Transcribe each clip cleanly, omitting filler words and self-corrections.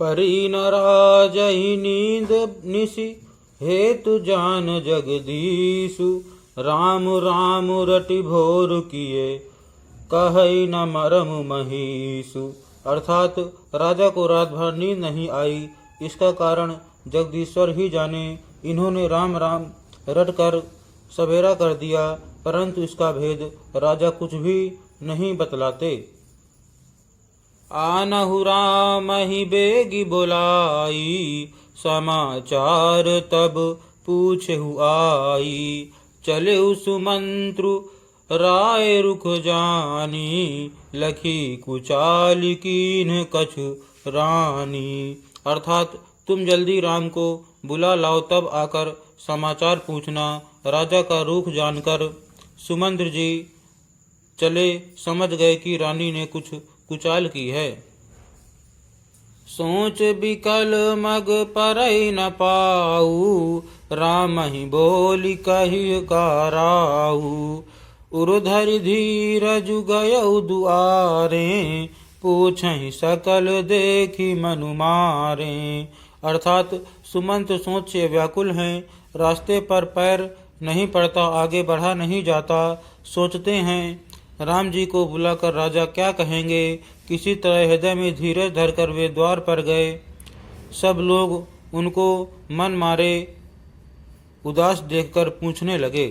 परी न राजहि नींद निशि, हेतु जान जगदीशु। राम राम रटि भोर किए, कहै न मरम महीसु। अर्थात राजा को रात भर नींद नहीं आई, इसका कारण जगदीश्वर ही जाने। इन्होंने राम राम रट कर सवेरा कर दिया, परंतु इसका भेद राजा कुछ भी नहीं बतलाते। आनहु राम ही बेगी बुलाई, समाचार तब पूछहु आई। चले सुमंत्रु राय रुख जानी, लखी कुचाल कीन्ह कछु रानी। अर्थात तुम जल्दी राम को बुला लाओ, तब आकर समाचार पूछना। राजा का रुख जानकर सुमंत्र जी चले, समझ गए कि रानी ने कुछ कुचाल की है। सोच बिकल मग परई न पाऊ, राम ही बोली कहि कराऊ। उर्धरि धीरजु गयउ दुआरे, पूछहि सकल देखी मनु मारे। अर्थात सुमंत सोच से व्याकुल हैं, रास्ते पर पैर नहीं पड़ता, आगे बढ़ा नहीं जाता। सोचते हैं राम जी को बुलाकर राजा क्या कहेंगे। किसी तरह हृदय में धीरज धरकर वे द्वार पर गए। सब लोग उनको मन मारे उदास देखकर पूछने लगे।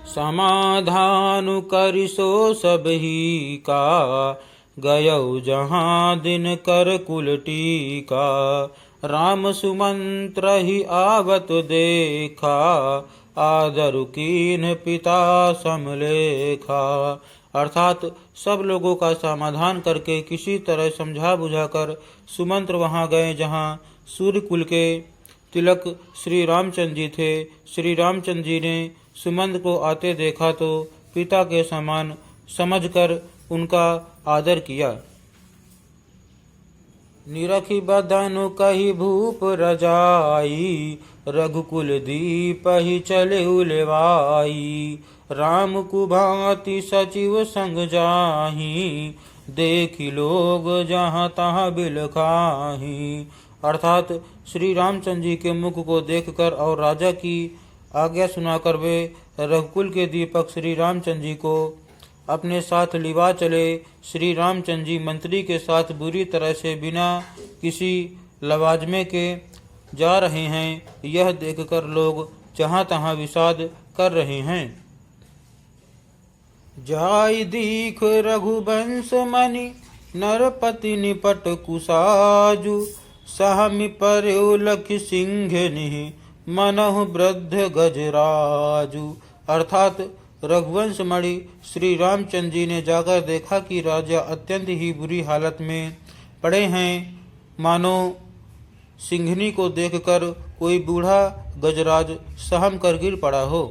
समाधान करिसो सब ही का, गयौ जहाँ दिन कर कुल टीका। राम सुमंत्र ही आवत देखा, आदर कीन पिता समलेखा। अर्थात सब लोगों का समाधान करके किसी तरह समझा बुझाकर सुमंत्र वहाँ गए जहाँ सूर्यकुल के तिलक श्री रामचंद्र जी थे। श्री रामचंद्र जी ने सुमंत्र को आते देखा तो पिता के समान समझकर उनका आदर किया। निरखी बदनु कही भूप रजाई, रघुकुल दीप ही चले उलेवाई। राम कुभांति सचिव संग जाही, देखी लोग जहाँ तहाँ बिलखाही। अर्थात श्री रामचंद्र जी के मुख को देखकर और राजा की आज्ञा सुनाकर वे रघुकुल के दीपक श्री रामचंद्र जी को अपने साथ लिवा चले। श्री रामचंद्र जी मंत्री के साथ बुरी तरह से बिना किसी लवाजमे के जा रहे हैं, यह देखकर लोग जहाँ तहाँ विषाद कर रहे हैं। जाय दीख रघुवंश मणि, नरपति निपट कुसाजु। सहमि पर्यो लखि सिंघनिहि, मनहु वृद्ध गजराजु। अर्थात रघुवंश मणि श्री रामचंद्र जी ने जाकर देखा कि राजा अत्यंत ही बुरी हालत में पड़े हैं, मानो सिंघनी को देखकर कोई बूढ़ा गजराज सहम कर गिर पड़ा हो।